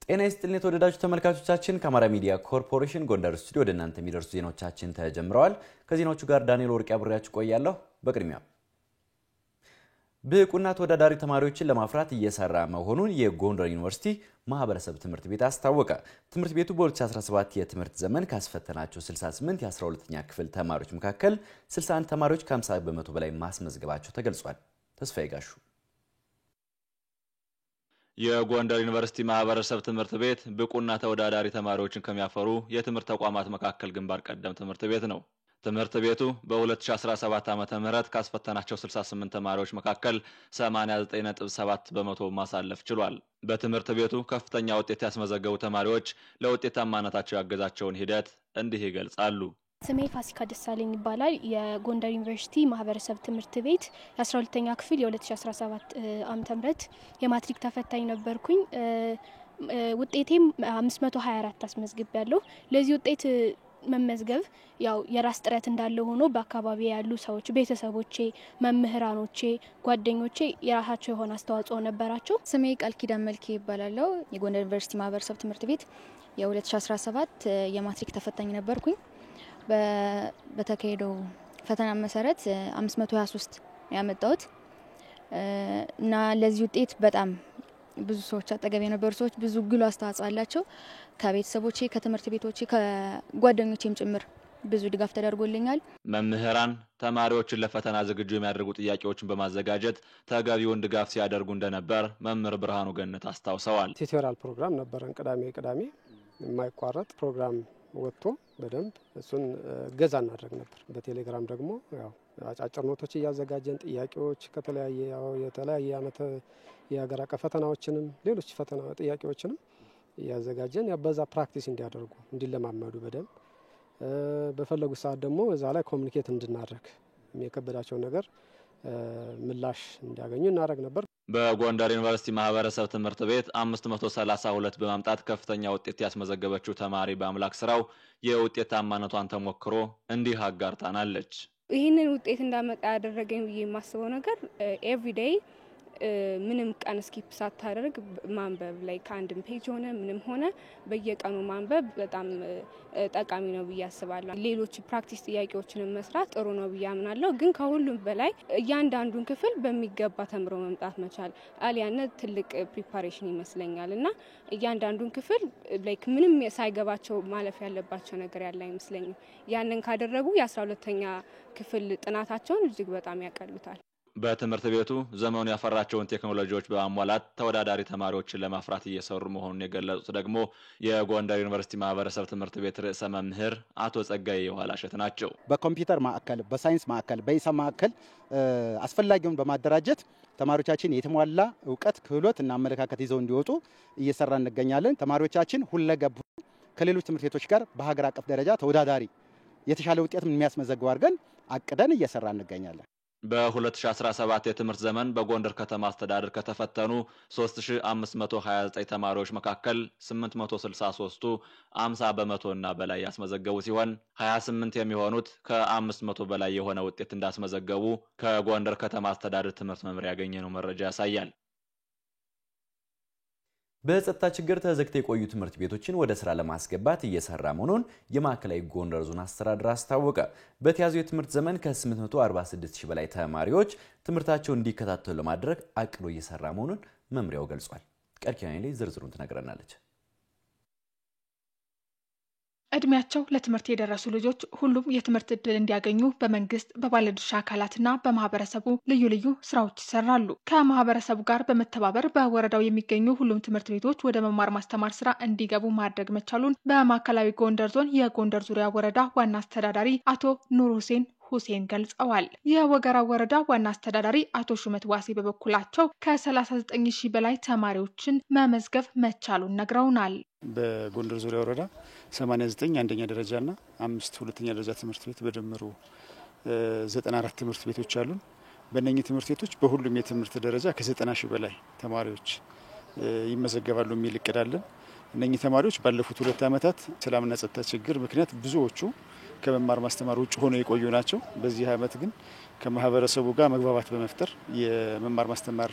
ጤና ይስጥልኝ የተወደዳችሁ ተመልካቾቻችን ከአማራ ሚዲያ ኮርፖሬሽን ጎንደር ስቱዲዮ ወደ እናንተ የሚደርሱ ዜናዎቻችን ተጀምረዋል። ከዜናዎቹ ጋር ዳንኤል ወርቅ አብሬያችሁ ቆያለሁ። በቅድሚያ ብቁና ተወዳዳሪ ተማሪዎችን ለማፍራት እየሰራ መሆኑን የጎንደር ዩኒቨርሲቲ ማህበረሰብ ትምህርት ቤት አስታወቀ። ትምህርት ቤቱ በ2017 የትምህርት ዘመን ካስፈተናቸው 68 የ12ኛ ክፍል ተማሪዎች መካከል 61 ተማሪዎች ከ50 በመቶ በላይ ማስመዝገባቸው ተገልጿል። ተስፋዬ ጋሹ የጎንደር ዩኒቨርሲቲ ማህበረሰብ ትምህርት ቤት ብቁና ተወዳዳሪ ተማሪዎችን ከሚያፈሩ የትምህርት ተቋማት መካከል ግንባር ቀደም ትምህርት ቤት ነው። ትምህርት ቤቱ በ2017 ዓመተ ምህረት ካስፈተናቸው 68 ተማሪዎች መካከል 89.7 በመቶ ማሳለፍ ችሏል። በትምህርት ቤቱ ከፍተኛ ውጤት ያስመዘገቡ ተማሪዎች ለውጤታማነታቸው ያገዛቸውን ሂደት እንዲህ ይገልጻሉ። ስሜ ፋሲካ ደሳለኝ ይባላል። የጎንደር ዩኒቨርሲቲ ማህበረሰብ ትምህርት ቤት የ12ኛ ክፍል የ2017 ዓመተ ምህረት የማትሪክ ተፈታኝ ነበርኩኝ። ውጤቴም 524 አስመዝግቤያለሁ። ለዚህ ውጤት መመዝገብ ያው የራስ ጥረት እንዳለ ሆኖ በአካባቢ ያሉ ሰዎች፣ ቤተሰቦቼ፣ መምህራኖቼ፣ ጓደኞቼ የራሳቸው የሆነ አስተዋጽኦ ነበራቸው። ስሜ ቃል ኪዳን መልኬ ይባላል። የጎንደር ዩኒቨርሲቲ ማህበረሰብ ትምህርት ቤት የ2017 የማትሪክ ተፈታኝ ነበርኩኝ። በተካሄደው ፈተና መሰረት 523 ያመጣሁት እና ለዚህ ውጤት በጣም ብዙ ሰዎች አጠገብ የነበሩ ሰዎች ብዙ ግሉ አስተዋጽኦ አላቸው። ከቤተሰቦቼ፣ ከትምህርት ቤቶቼ፣ ከጓደኞቼም ጭምር ብዙ ድጋፍ ተደርጎልኛል። መምህራን ተማሪዎችን ለፈተና ዝግጁ የሚያደርጉ ጥያቄዎችን በማዘጋጀት ተገቢውን ድጋፍ ሲያደርጉ እንደነበር መምህር ብርሃኑ ገነት አስታውሰዋል። ቲዩቶሪያል ፕሮግራም ነበረን። ቅዳሜ የማይቋረጥ ፕሮግራም ወጥቶ በደንብ እሱን ገዛ እናደርግ ነበር። በቴሌግራም ደግሞ ያው አጫጭር ኖቶች እያዘጋጀን ጥያቄዎች የተለያየ ዓመት የሀገር አቀፍ ፈተናዎችንም ሌሎች ፈተና ጥያቄዎችንም እያዘጋጀን በዛ ፕራክቲስ እንዲያደርጉ እንዲለማመዱ በደንብ በፈለጉ ሰዓት ደግሞ እዛ ላይ ኮሚኒኬት እንድናደርግ የከበዳቸው ነገር ምላሽ እንዲያገኙ እናደርግ ነበር። በጎንደር ዩኒቨርሲቲ ማህበረሰብ ትምህርት ቤት 532 በማምጣት ከፍተኛ ውጤት ያስመዘገበችው ተማሪ በአምላክ ስራው የውጤታማነቷን ተሞክሮ እንዲህ አጋርታናለች። ይህንን ውጤት እንዳመጣ ያደረገኝ ብዬ የማስበው ነገር ኤቭሪዴይ ምንም ቀን ስኪፕ ሳታደርግ ማንበብ ላይ ከአንድም ፔጅ ሆነ ምንም ሆነ በየቀኑ ማንበብ በጣም ጠቃሚ ነው ብዬ አስባለሁ። ሌሎች ፕራክቲስ ጥያቄዎችን መስራት ጥሩ ነው ብዬ አምናለሁ። ግን ከሁሉም በላይ እያንዳንዱን ክፍል በሚገባ ተምሮ መምጣት መቻል አሊያነት ትልቅ ፕሪፓሬሽን ይመስለኛል እና እያንዳንዱን ክፍል ላይክ ምንም ሳይገባቸው ማለፍ ያለባቸው ነገር ያለ አይመስለኝም። ያንን ካደረጉ የ12ኛ ክፍል ጥናታቸውን እጅግ በጣም ያቀሉታል። በትምህርት ቤቱ ዘመኑ ያፈራቸውን ቴክኖሎጂዎች በማሟላት ተወዳዳሪ ተማሪዎችን ለማፍራት እየሰሩ መሆኑን የገለጹት ደግሞ የጎንደር ዩኒቨርሲቲ ማህበረሰብ ትምህርት ቤት ርዕሰ መምህር አቶ ጸጋዬ የኋላሸት ናቸው። በኮምፒውተር ማዕከል፣ በሳይንስ ማዕከል፣ በሂሳብ ማዕከል አስፈላጊውን በማደራጀት ተማሪዎቻችን የተሟላ እውቀት፣ ክህሎት እና አመለካከት ይዘው እንዲወጡ እየሰራ እንገኛለን። ተማሪዎቻችን ሁለገብ ከሌሎች ትምህርት ቤቶች ጋር በሀገር አቀፍ ደረጃ ተወዳዳሪ የተሻለ ውጤት የሚያስመዘግቡ አድርገን አቅደን እየሰራ እንገኛለን። በ2017 የትምህርት ዘመን በጎንደር ከተማ አስተዳደር ከተፈተኑ 3529 ተማሪዎች መካከል 863ቱ 50 በመቶ እና በላይ ያስመዘገቡ ሲሆን 28 የሚሆኑት ከ500 በላይ የሆነ ውጤት እንዳስመዘገቡ ከጎንደር ከተማ አስተዳደር ትምህርት መምሪያ ያገኘነው መረጃ ያሳያል። በጸጥታ ችግር ተዘግተው የቆዩ ትምህርት ቤቶችን ወደ ስራ ለማስገባት እየሰራ መሆኑን የማዕከላዊ ጎንደር ዞን አስተዳደር አስታወቀ። በተያዘው የትምህርት ዘመን ከ846 ሺህ በላይ ተማሪዎች ትምህርታቸውን እንዲከታተሉ ለማድረግ አቅዶ እየሰራ መሆኑን መምሪያው ገልጿል። ቀርኪያኔ ላይ ዝርዝሩን ትነግረናለች። እድሜያቸው ለትምህርት የደረሱ ልጆች ሁሉም የትምህርት እድል እንዲያገኙ በመንግስት በባለድርሻ አካላትና በማህበረሰቡ ልዩ ልዩ ስራዎች ይሰራሉ። ከማህበረሰቡ ጋር በመተባበር በወረዳው የሚገኙ ሁሉም ትምህርት ቤቶች ወደ መማር ማስተማር ስራ እንዲገቡ ማድረግ መቻሉን በማዕከላዊ ጎንደር ዞን የጎንደር ዙሪያ ወረዳ ዋና አስተዳዳሪ አቶ ኑር ሁሴን ገልጸዋል። የወገራ ወረዳ ዋና አስተዳዳሪ አቶ ሹመት ዋሴ በበኩላቸው ከ39 ሺህ በላይ ተማሪዎችን መመዝገብ መቻሉን ነግረውናል። በጎንደር ዙሪያ ወረዳ 89 አንደኛ ደረጃና 5 ሁለተኛ ደረጃ ትምህርት ቤት በድምሩ 94 ትምህርት ቤቶች አሉ። በእነኚህ ትምህርት ቤቶች በሁሉም የትምህርት ደረጃ ከ90 ሺህ በላይ ተማሪዎች ይመዘገባሉ የሚል እቅድ አለን። እነኚህ ተማሪዎች ባለፉት 2 ዓመታት ሰላምና ጸጥታ ችግር ምክንያት ብዙዎቹ ከመማር ማስተማር ውጭ ሆኖ የቆዩ ናቸው። በዚህ ዓመት ግን ከማህበረሰቡ ጋር መግባባት በመፍጠር የመማር ማስተማር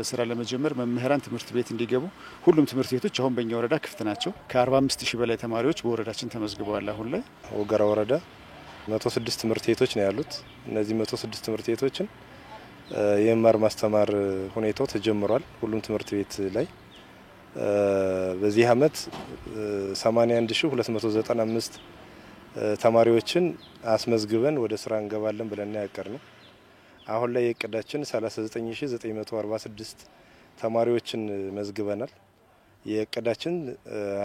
ስራ ለመጀመር መምህራን ትምህርት ቤት እንዲገቡ ሁሉም ትምህርት ቤቶች አሁን በእኛ ወረዳ ክፍት ናቸው። ከ45,000 በላይ ተማሪዎች በወረዳችን ተመዝግበዋል። አሁን ላይ ወገራ ወረዳ 106 ትምህርት ቤቶች ነው ያሉት። እነዚህ 106 ትምህርት ቤቶችን የመማር ማስተማር ሁኔታው ተጀምሯል። ሁሉም ትምህርት ቤት ላይ በዚህ ዓመት 81295 ተማሪዎችን አስመዝግበን ወደ ስራ እንገባለን ብለን ያቀርነው። አሁን ላይ የእቅዳችን 39946 ተማሪዎችን መዝግበናል። የእቅዳችን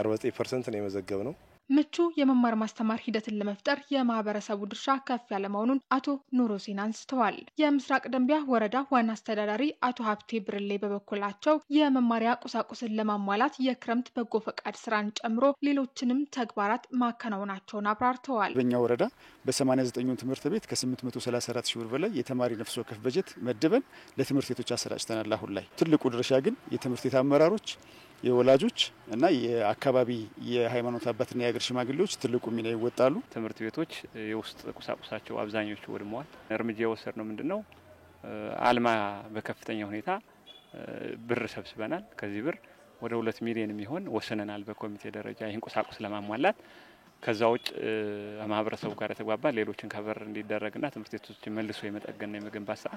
49% ነው የመዘገብነው። ምቹ የመማር ማስተማር ሂደትን ለመፍጠር የማህበረሰቡ ድርሻ ከፍ ያለ መሆኑን አቶ ኑሮ ሲን አንስተዋል። የምስራቅ ደንቢያ ወረዳ ዋና አስተዳዳሪ አቶ ሀብቴ ብርሌ በበኩላቸው የመማሪያ ቁሳቁስን ለማሟላት የክረምት በጎ ፈቃድ ስራን ጨምሮ ሌሎችንም ተግባራት ማከናወናቸውን አብራርተዋል። በእኛ ወረዳ በ89 ትምህርት ቤት ከ834 ሺህ ብር በላይ የተማሪ ነፍስ ወከፍ በጀት መድበን ለትምህርት ቤቶች አሰራጭተናል። አሁን ላይ ትልቁ ድርሻ ግን የትምህርት ቤት አመራሮች፣ የወላጆች እና የአካባቢ የሃይማኖት አባትና የሀገር ሽማግሌዎች ትልቁ ሚና ይወጣሉ። ትምህርት ቤቶች የውስጥ ቁሳቁሳቸው አብዛኞቹ ወድመዋል። እርምጃ የወሰድነው ምንድነው? አልማ በከፍተኛ ሁኔታ ብር ሰብስበናል። ከዚህ ብር ወደ 2 ሚሊዮን የሚሆን ወሰነናል በኮሚቴ ደረጃ ይህን ቁሳቁስ ለማሟላት። ከዛ ውጭ ማህበረሰቡ ጋር የተግባባ ሌሎችን ከበር እንዲደረግና ትምህርት ቤቶችን መልሶ የመጠገንና የመገንባት ስራ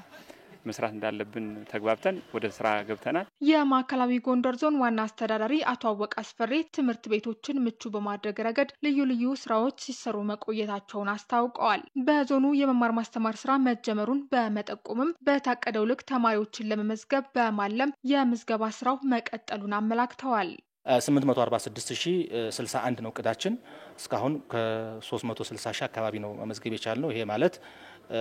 መስራት እንዳለብን ተግባብተን ወደ ስራ ገብተናል። የማዕከላዊ ጎንደር ዞን ዋና አስተዳዳሪ አቶ አወቅ አስፈሬ ትምህርት ቤቶችን ምቹ በማድረግ ረገድ ልዩ ልዩ ስራዎች ሲሰሩ መቆየታቸውን አስታውቀዋል። በዞኑ የመማር ማስተማር ስራ መጀመሩን በመጠቆምም በታቀደው ልክ ተማሪዎችን ለመመዝገብ በማለም የምዝገባ ስራው መቀጠሉን አመላክተዋል። 846061 ነው እቅዳችን። እስካሁን ከ360 ሺህ አካባቢ ነው መመዝገብ የቻልነው። ይሄ ማለት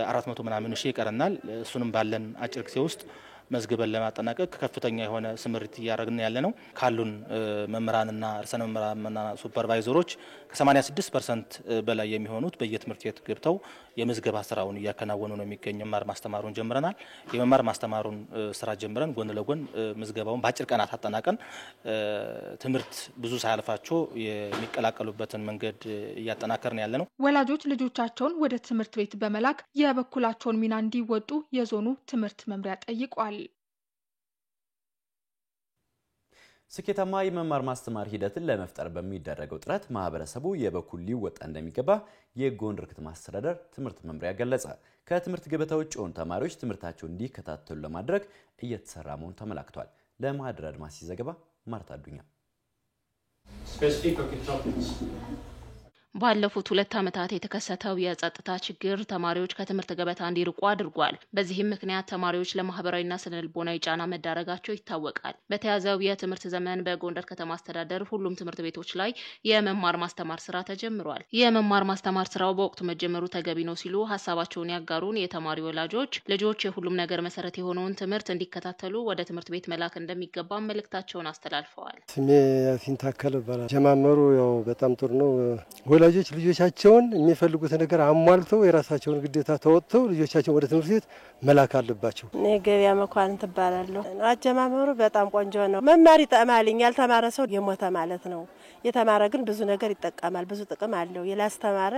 400 ምናምን ሺህ ይቀርናል። እሱንም ባለን አጭር ጊዜ ውስጥ መዝግበን ለማጠናቀቅ ከፍተኛ የሆነ ስምሪት እያደረግን ያለ ነው። ካሉን መምህራንና ርዕሰ መምህራንና ሱፐርቫይዘሮች ከ86% በላይ የሚሆኑት በየትምህርት ቤት ገብተው የምዝገባ ስራውን እያከናወኑ ነው የሚገኘው። መማር ማስተማሩን ጀምረናል። የመማር ማስተማሩን ስራ ጀምረን ጎን ለጎን ምዝገባውን በአጭር ቀናት አጠናቀን ትምህርት ብዙ ሳያልፋቸው የሚቀላቀሉበትን መንገድ እያጠናከርን ያለ ነው። ወላጆች ልጆቻቸውን ወደ ትምህርት ቤት በመላክ የበኩላቸውን ሚና እንዲወጡ የዞኑ ትምህርት መምሪያ ጠይቋል። ስኬታማ የመማር ማስተማር ሂደትን ለመፍጠር በሚደረገው ጥረት ማህበረሰቡ የበኩል ሊወጣ እንደሚገባ የጎንደር ከተማ አስተዳደር ትምህርት መምሪያ ገለጸ። ከትምህርት ገበታ ውጭ የሆኑ ተማሪዎች ትምህርታቸውን እንዲከታተሉ ለማድረግ እየተሰራ መሆኑ ተመላክቷል። ለማህደር አድማሲ ዘገባ ማርታ አዱኛ። ባለፉት 2 ዓመታት የተከሰተው የጸጥታ ችግር ተማሪዎች ከትምህርት ገበታ እንዲርቁ አድርጓል። በዚህም ምክንያት ተማሪዎች ለማህበራዊና ስነልቦናዊ ጫና መዳረጋቸው ይታወቃል። በተያዘው የትምህርት ዘመን በጎንደር ከተማ አስተዳደር ሁሉም ትምህርት ቤቶች ላይ የመማር ማስተማር ስራ ተጀምሯል። የመማር ማስተማር ስራው በወቅቱ መጀመሩ ተገቢ ነው ሲሉ ሀሳባቸውን ያጋሩን የተማሪ ወላጆች ልጆች የሁሉም ነገር መሰረት የሆነውን ትምህርት እንዲከታተሉ ወደ ትምህርት ቤት መላክ እንደሚገባ መልእክታቸውን አስተላልፈዋል። ስሜ ያሲን ታከለ ይባላል። ጀማመሩ ያው በጣም ጥሩ ነው። ወላጆች ልጆቻቸውን የሚፈልጉት ነገር አሟልተው የራሳቸውን ግዴታ ተወጥተው ልጆቻቸውን ወደ ትምህርት ቤት መላክ አለባቸው። ገበያ መኳን ተባላለሁ። አጀማመሩ በጣም ቆንጆ ነው። መማር ይጠማልኝ። ያልተማረ ሰው የሞተ ማለት ነው። የተማረ ግን ብዙ ነገር ይጠቀማል። ብዙ ጥቅም አለው። ያላስተማረ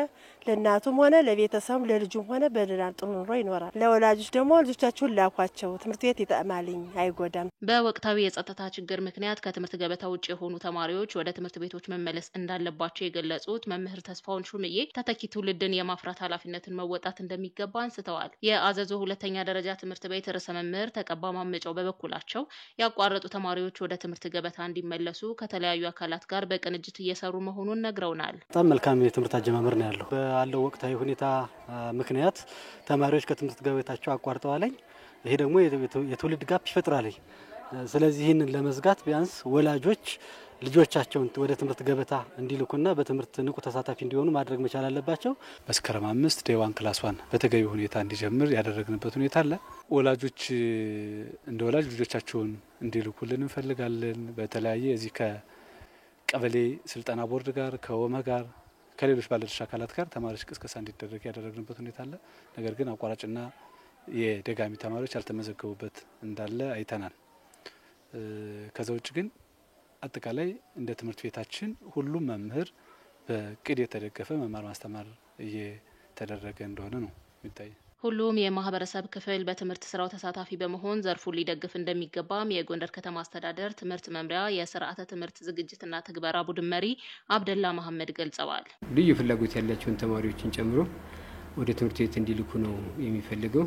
ለእናቱም ሆነ ለቤተሰቡም ለልጁም ሆነ በደህና ጥሩ ኑሮ ይኖራል። ለወላጆች ደግሞ ልጆቻቸውን ላኳቸው። ትምህርት ቤት ይጠማልኝ፣ አይጎዳም። በወቅታዊ የጸጥታ ችግር ምክንያት ከትምህርት ገበታ ውጭ የሆኑ ተማሪዎች ወደ ትምህርት ቤቶች መመለስ እንዳለባቸው የገለጹት መምህር ተስፋውን ሹምዬ ተተኪ ትውልድን የማፍራት ኃላፊነትን መወጣት እንደሚገባ አንስተዋል። የአዘዞ ሁለተኛ ደረጃ ትምህርት ቤት ርዕሰ መምህር ተቀባ ማመጫው በበኩላቸው ያቋረጡ ተማሪዎች ወደ ትምህርት ገበታ እንዲመለሱ ከተለያዩ አካላት ጋር በቅንጅት እየሰሩ መሆኑን ነግረውናል። በጣም መልካም የትምህርት አጀማመር ነው ያለው። ባለው ወቅታዊ ሁኔታ ምክንያት ተማሪዎች ከትምህርት ገበታቸው አቋርጠዋል። ይሄ ደግሞ የትውልድ ጋፕ ይፈጥራል። ስለዚህ ይህንን ለመዝጋት ቢያንስ ወላጆች ልጆቻቸውን ወደ ትምህርት ገበታ እንዲልኩና በትምህርት ንቁ ተሳታፊ እንዲሆኑ ማድረግ መቻል አለባቸው። መስከረም 5 ዴዋን ክላስ 1 በተገቢ ሁኔታ እንዲጀምር ያደረግንበት ሁኔታ አለ። ወላጆች እንደ ወላጅ ልጆቻቸውን እንዲልኩልን እንፈልጋለን። በተለያየ እዚህ ከቀበሌ ስልጠና ቦርድ ጋር ከወመ ጋር ከሌሎች ባለድርሻ አካላት ጋር ተማሪዎች ቅስቀሳ እንዲደረግ ያደረግንበት ሁኔታ አለ። ነገር ግን አቋራጭና የደጋሚ ተማሪዎች ያልተመዘገቡበት እንዳለ አይተናል። ከዛ ውጭ ግን አጠቃላይ እንደ ትምህርት ቤታችን ሁሉም መምህር በቅድ የተደገፈ መማር ማስተማር እየተደረገ እንደሆነ ነው የሚታየው። ሁሉም የማህበረሰብ ክፍል በትምህርት ስራው ተሳታፊ በመሆን ዘርፉን ሊደግፍ እንደሚገባም የጎንደር ከተማ አስተዳደር ትምህርት መምሪያ የስርዓተ ትምህርት ዝግጅትና ትግበራ ቡድን መሪ አብደላ መሐመድ ገልጸዋል። ልዩ ፍላጎት ያላቸውን ተማሪዎችን ጨምሮ ወደ ትምህርት ቤት እንዲልኩ ነው የሚፈልገው።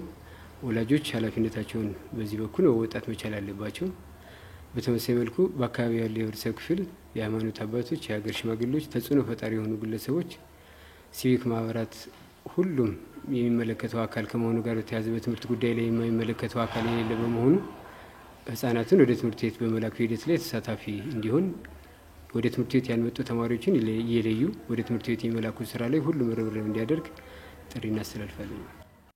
ወላጆች ኃላፊነታቸውን በዚህ በኩል መወጣት መቻል አለባቸው። በተመሳሳይ መልኩ በአካባቢው ያለው የህብረተሰብ ክፍል፣ የሃይማኖት አባቶች፣ የሀገር ሽማግሌዎች፣ ተጽዕኖ ፈጣሪ የሆኑ ግለሰቦች፣ ሲቪክ ማህበራት፣ ሁሉም የሚመለከተው አካል ከመሆኑ ጋር በተያያዘ በትምህርት ጉዳይ ላይ የማይመለከተው አካል የሌለ በመሆኑ ህጻናትን ወደ ትምህርት ቤት በመላክ ሂደት ላይ ተሳታፊ እንዲሆን ወደ ትምህርት ቤት ያልመጡ ተማሪዎችን እየለዩ ወደ ትምህርት ቤት የመላኩ ስራ ላይ ሁሉም ርብርብ እንዲያደርግ ጥሪ እናስተላልፋለን።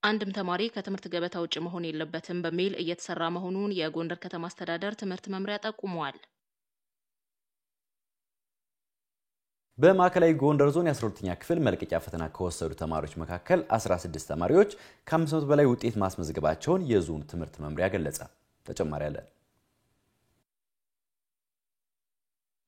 አንድም ተማሪ ከትምህርት ገበታ ውጭ መሆን የለበትም በሚል እየተሰራ መሆኑን የጎንደር ከተማ አስተዳደር ትምህርት መምሪያ ጠቁመዋል። በማዕከላዊ ጎንደር ዞን የ12ኛ ክፍል መልቀቂያ ፈተና ከወሰዱ ተማሪዎች መካከል 16 ተማሪዎች ከ500 በላይ ውጤት ማስመዝገባቸውን የዞኑ ትምህርት መምሪያ ገለጸ። ተጨማሪ አለ።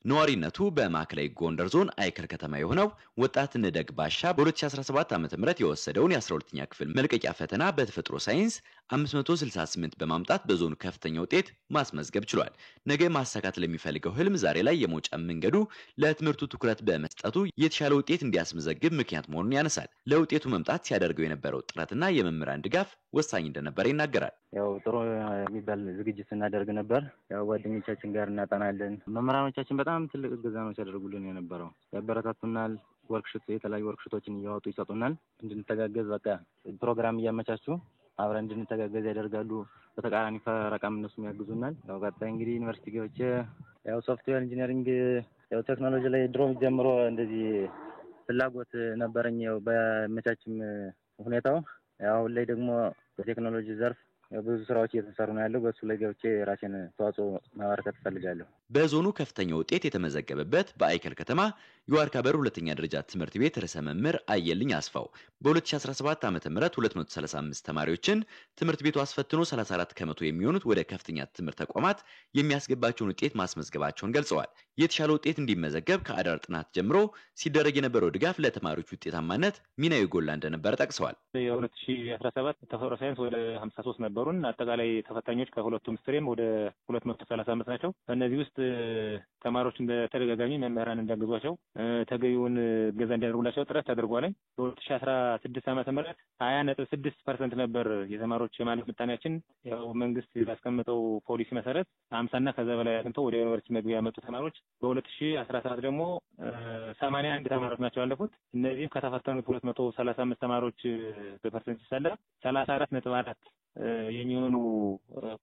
ነዋሪነቱ በማዕከላዊ ጎንደር ዞን አይከል ከተማ የሆነው ወጣት እንደግ ባሻ በ2017 ዓ.ም የወሰደውን የ12ኛ ክፍል መልቀቂያ ፈተና በተፈጥሮ ሳይንስ 568 በማምጣት በዞኑ ከፍተኛ ውጤት ማስመዝገብ ችሏል። ነገ ማሳካት ለሚፈልገው ህልም ዛሬ ላይ የመውጫ መንገዱ ለትምህርቱ ትኩረት በመስጠቱ የተሻለ ውጤት እንዲያስመዘግብ ምክንያት መሆኑን ያነሳል። ለውጤቱ መምጣት ሲያደርገው የነበረው ጥረትና የመምህራን ድጋፍ ወሳኝ እንደነበር ይናገራል። ያው ጥሩ የሚባል ዝግጅት እናደርግ ነበር። ያው ጓደኞቻችን ጋር እናጠናለን። መምህራኖቻችን በጣም ትልቅ እገዛ ነው ሲያደርጉልን የነበረው። ያበረታቱናል። ወርክሾት የተለያዩ ወርክሾቶችን እያወጡ ይሰጡናል። እንድንተጋገዝ በቃ ፕሮግራም እያመቻቹ አብረን እንድንተጋገዝ ያደርጋሉ። በተቃራኒ ፈረቃም እነሱም ያግዙናል። ያው ቀጣይ እንግዲህ ዩኒቨርሲቲ ገብቼ ያው ሶፍትዌር ኢንጂነሪንግ ያው ቴክኖሎጂ ላይ ድሮም ጀምሮ እንደዚህ ፍላጎት ነበረኝ። ያው በመቻችም ሁኔታው ያው ላይ ደግሞ በቴክኖሎጂ ዘርፍ ብዙ ስራዎች እየተሰሩ ነው ያለው። በሱ ላይ ገብቼ ራሴን ተዋጽኦ ማበረከት ፈልጋለሁ። በዞኑ ከፍተኛ ውጤት የተመዘገበበት በአይከል ከተማ የዋርካ በር ሁለተኛ ደረጃ ትምህርት ቤት ርዕሰ መምህር አየልኝ አስፋው በ2017 ዓ.ም 235 ተማሪዎችን ትምህርት ቤቱ አስፈትኖ 34 ከመቶ የሚሆኑት ወደ ከፍተኛ ትምህርት ተቋማት የሚያስገባቸውን ውጤት ማስመዝገባቸውን ገልጸዋል። የተሻለ ውጤት እንዲመዘገብ ከአዳር ጥናት ጀምሮ ሲደረግ የነበረው ድጋፍ ለተማሪዎች ውጤታማነት ሚናው የጎላ እንደነበረ ጠቅሰዋል። የ2017 ተፈጥሮ ሳይንስ ወደ 53 ነበሩን። አጠቃላይ ተፈታኞች ከሁለቱም ስትሪም ወደ 235 ናቸው። በእነዚህ ውስጥ ተማሪዎች በተደጋጋሚ መምህራን እንዲያግዟቸው ተገቢውን እገዛ እንዲያደርጉላቸው ጥረት ተደርጓል። በ2016 ዓ.ም 20.6% ነበር የተማሪዎች የማለፍ ምጣኔያችን። ያው መንግስት ባስቀመጠው ፖሊሲ መሰረት 50 እና ከዛ በላይ አግኝተው ወደ ዩኒቨርሲቲ መግቢያ ያመጡ ተማሪዎች በ2017 ደግሞ 81 ተማሪዎች ናቸው ያለፉት። እነዚህም ከተፈተኑት 235 ተማሪዎች በፐርሰንት ሲሰላ 34.4 የሚሆኑ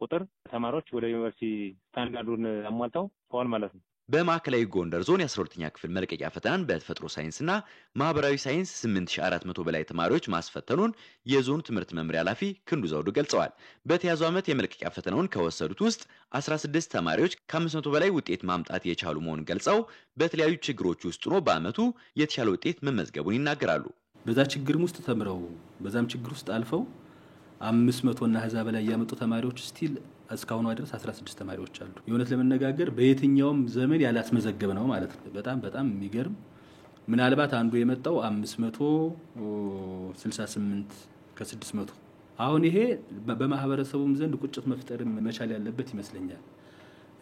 ቁጥር ተማሪዎች ወደ ዩኒቨርሲቲ ስታንዳርዱን አሟልተው ተዋል ማለት ነው። በማዕከላዊ ጎንደር ዞን የ12ኛ ክፍል መልቀቂያ ፈተናን በተፈጥሮ ሳይንስና ማህበራዊ ሳይንስ 8400 በላይ ተማሪዎች ማስፈተኑን የዞኑ ትምህርት መምሪያ ኃላፊ ክንዱ ዘውዱ ገልጸዋል። በተያዘው ዓመት የመልቀቂያ ፈተናውን ከወሰዱት ውስጥ 16 ተማሪዎች ከ500 በላይ ውጤት ማምጣት የቻሉ መሆኑን ገልጸው በተለያዩ ችግሮች ውስጥ ሆኖ በአመቱ የተሻለ ውጤት መመዝገቡን ይናገራሉ። በዛ ችግርም ውስጥ ተምረው በዛም ችግር ውስጥ አልፈው 500 እና ከዛ በላይ ያመጡ ተማሪዎች ስቲል እስካሁን ድረስ 16 ተማሪዎች አሉ። የእውነት ለመነጋገር በየትኛውም ዘመን ያላስመዘገበ ነው ማለት ነው። በጣም የሚገርም ምናልባት አንዱ የመጣው 568 ከ600 አሁን ይሄ በማህበረሰቡም ዘንድ ቁጭት መፍጠር መቻል ያለበት ይመስለኛል።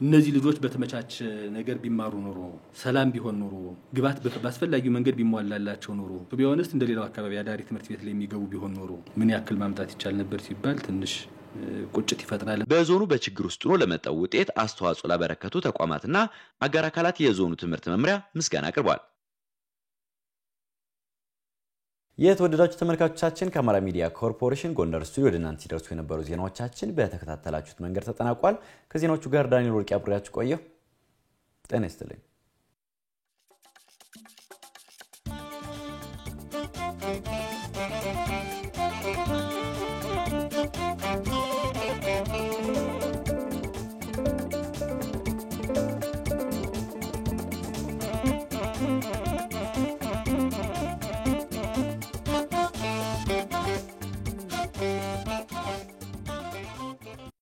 እነዚህ ልጆች በተመቻቸ ነገር ቢማሩ ኖሮ ሰላም ቢሆን ኖሮ ግባት በአስፈላጊው መንገድ ቢሟላላቸው ኖሮ ቢሆንስ እንደሌላው አካባቢ አዳሪ ትምህርት ቤት ላይ የሚገቡ ቢሆን ኖሮ ምን ያክል ማምጣት ይቻል ነበር ሲባል ትንሽ ቁጭት ይፈጥራል። በዞኑ በችግር ውስጥ ሆኖ ለመጣው ውጤት አስተዋጽኦ ላበረከቱ ተቋማትና አጋር አካላት የዞኑ ትምህርት መምሪያ ምስጋና አቅርቧል። የተወደዳችሁ ተመልካቾቻችን ከአማራ ሚዲያ ኮርፖሬሽን ጎንደር ስቱዲዮ ወደ እናንተ ሲደርሱ የነበሩ ዜናዎቻችን በተከታተላችሁት መንገድ ተጠናቋል። ከዜናዎቹ ጋር ዳንኤል ወርቅ አብሬያችሁ ቆየሁ። ጤና ይስጥልኝ።